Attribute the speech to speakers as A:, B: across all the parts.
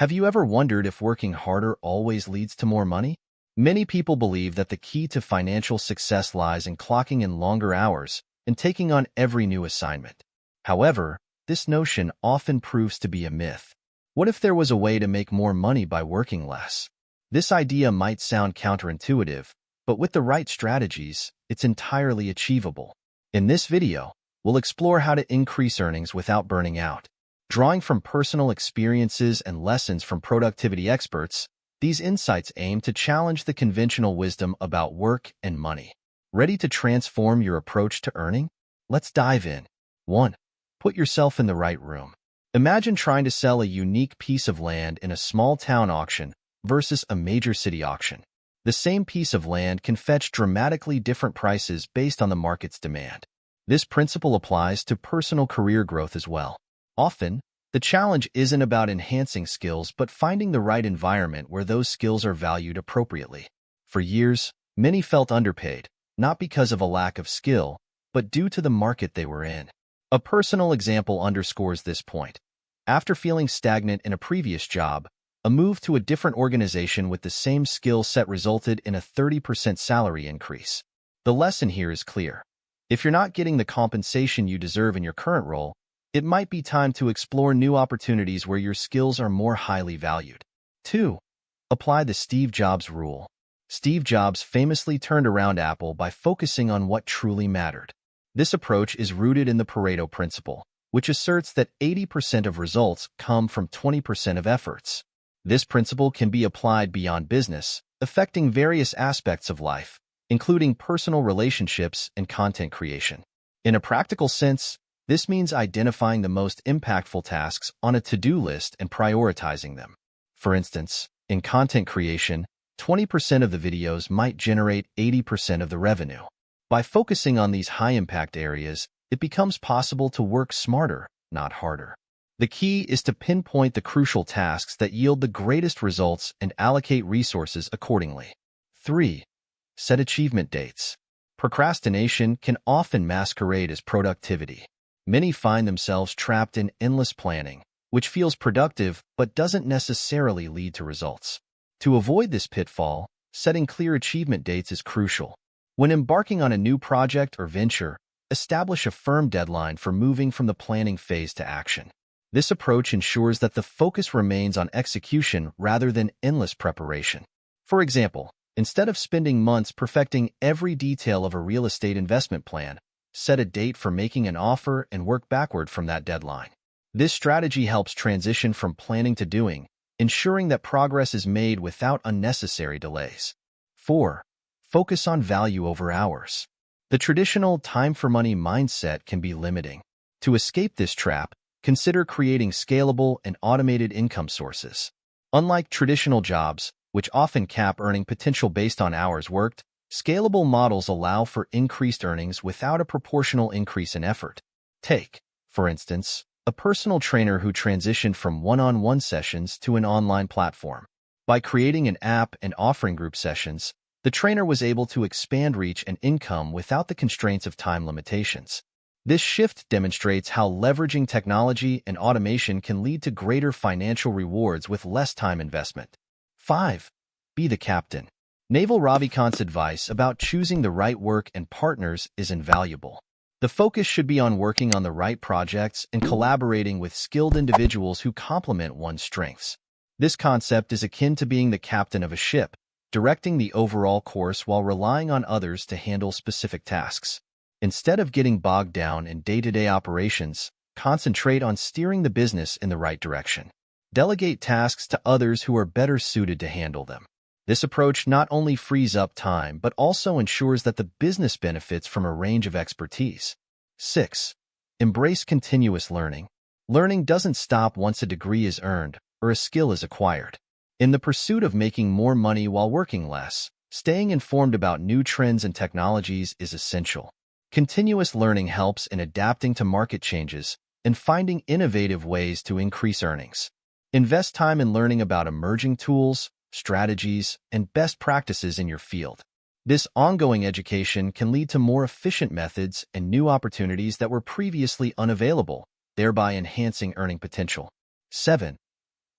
A: Have you ever wondered if working harder always leads to more money? Many people believe that the key to financial success lies in clocking in longer hours and taking on every new assignment. However, this notion often proves to be a myth. What if there was a way to make more money by working less? This idea might sound counterintuitive, but with the right strategies, it's entirely achievable. In this video, we'll explore how to increase earnings without burning out. Drawing from personal experiences and lessons from productivity experts, these insights aim to challenge the conventional wisdom about work and money. Ready to transform your approach to earning? Let's dive in. 1. Put yourself in the right room. Imagine trying to sell a unique piece of land in a small town auction versus a major city auction. The same piece of land can fetch dramatically different prices based on the market's demand. This principle applies to personal career growth as well. Often, the challenge isn't about enhancing skills but finding the right environment where those skills are valued appropriately. For years, many felt underpaid, not because of a lack of skill, but due to the market they were in. A personal example underscores this point. After feeling stagnant in a previous job, a move to a different organization with the same skill set resulted in a 30% salary increase. The lesson here is clear. If you're not getting the compensation you deserve in your current role, it might be time to explore new opportunities where your skills are more highly valued. 2. Apply the Steve Jobs rule. Steve Jobs famously turned around Apple by focusing on what truly mattered. This approach is rooted in the Pareto Principle, which asserts that 80% of results come from 20% of efforts. This principle can be applied beyond business, affecting various aspects of life, including personal relationships and content creation. In a practical sense, this means identifying the most impactful tasks on a to-do list and prioritizing them. For instance, in content creation, 20% of the videos might generate 80% of the revenue. By focusing on these high-impact areas, it becomes possible to work smarter, not harder. The key is to pinpoint the crucial tasks that yield the greatest results and allocate resources accordingly. 3. Set achievement dates. Procrastination can often masquerade as productivity. Many find themselves trapped in endless planning, which feels productive but doesn't necessarily lead to results. To avoid this pitfall, setting clear achievement dates is crucial. When embarking on a new project or venture, establish a firm deadline for moving from the planning phase to action. This approach ensures that the focus remains on execution rather than endless preparation. For example, instead of spending months perfecting every detail of a real estate investment plan, set a date for making an offer and work backward from that deadline. This strategy helps transition from planning to doing, ensuring that progress is made without unnecessary delays. 4. Focus on value over hours. The traditional time-for-money mindset can be limiting. To escape this trap, consider creating scalable and automated income sources. Unlike traditional jobs, which often cap earning potential based on hours worked, scalable models allow for increased earnings without a proportional increase in effort. Take, for instance, a personal trainer who transitioned from one-on-one sessions to an online platform. By creating an app and offering group sessions, the trainer was able to expand reach and income without the constraints of time limitations. This shift demonstrates how leveraging technology and automation can lead to greater financial rewards with less time investment. 5. Be the captain. Naval Ravikant's advice about choosing the right work and partners is invaluable. The focus should be on working on the right projects and collaborating with skilled individuals who complement one's strengths. This concept is akin to being the captain of a ship, directing the overall course while relying on others to handle specific tasks. Instead of getting bogged down in day-to-day operations, concentrate on steering the business in the right direction. Delegate tasks to others who are better suited to handle them. This approach not only frees up time but also ensures that the business benefits from a range of expertise. 6. Embrace continuous learning. Learning doesn't stop once a degree is earned or a skill is acquired. In the pursuit of making more money while working less, staying informed about new trends and technologies is essential. Continuous learning helps in adapting to market changes and finding innovative ways to increase earnings. Invest time in learning about emerging tools, strategies, and best practices in your field. This ongoing education can lead to more efficient methods and new opportunities that were previously unavailable, thereby enhancing earning potential. 7.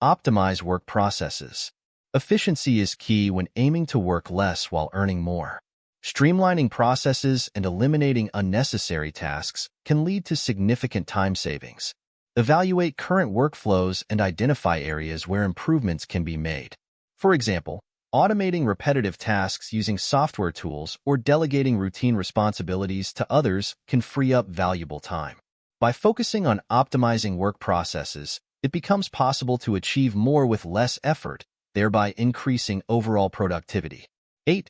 A: Optimize work processes. Efficiency is key when aiming to work less while earning more. Streamlining processes and eliminating unnecessary tasks can lead to significant time savings. Evaluate current workflows and identify areas where improvements can be made. For example, automating repetitive tasks using software tools or delegating routine responsibilities to others can free up valuable time. By focusing on optimizing work processes, it becomes possible to achieve more with less effort, thereby increasing overall productivity. 8.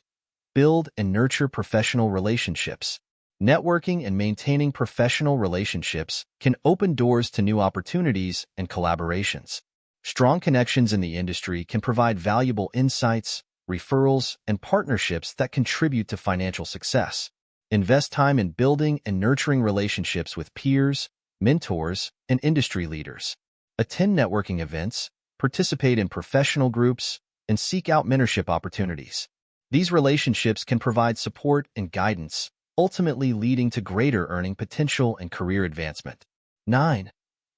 A: Build and nurture professional relationships. Networking and maintaining professional relationships can open doors to new opportunities and collaborations. Strong connections in the industry can provide valuable insights, referrals, and partnerships that contribute to financial success. Invest time in building and nurturing relationships with peers, mentors, and industry leaders. Attend networking events, participate in professional groups, and seek out mentorship opportunities. These relationships can provide support and guidance, ultimately leading to greater earning potential and career advancement. 9.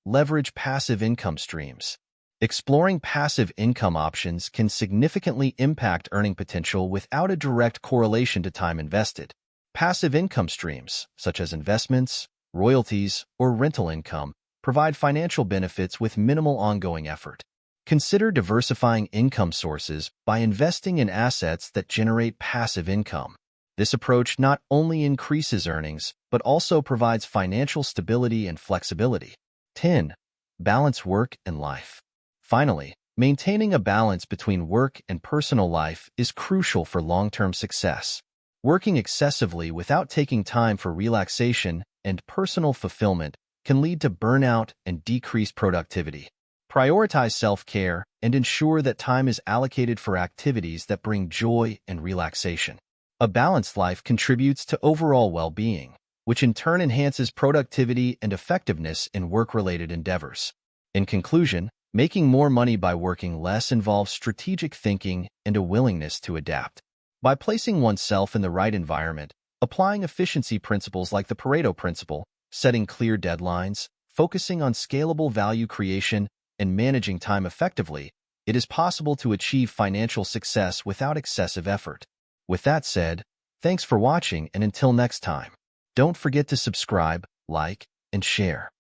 A: Leverage passive income streams. Exploring passive income options can significantly impact earning potential without a direct correlation to time invested. Passive income streams, such as investments, royalties, or rental income, provide financial benefits with minimal ongoing effort. Consider diversifying income sources by investing in assets that generate passive income. This approach not only increases earnings, but also provides financial stability and flexibility. 10. Balance work and life. Finally, maintaining a balance between work and personal life is crucial for long-term success. Working excessively without taking time for relaxation and personal fulfillment can lead to burnout and decreased productivity. Prioritize self-care and ensure that time is allocated for activities that bring joy and relaxation. A balanced life contributes to overall well-being, which in turn enhances productivity and effectiveness in work-related endeavors. In conclusion, making more money by working less involves strategic thinking and a willingness to adapt. By placing oneself in the right environment, applying efficiency principles like the Pareto Principle, setting clear deadlines, focusing on scalable value creation, and managing time effectively, it is possible to achieve financial success without excessive effort. With that said, thanks for watching, and until next time, don't forget to subscribe, like, and share.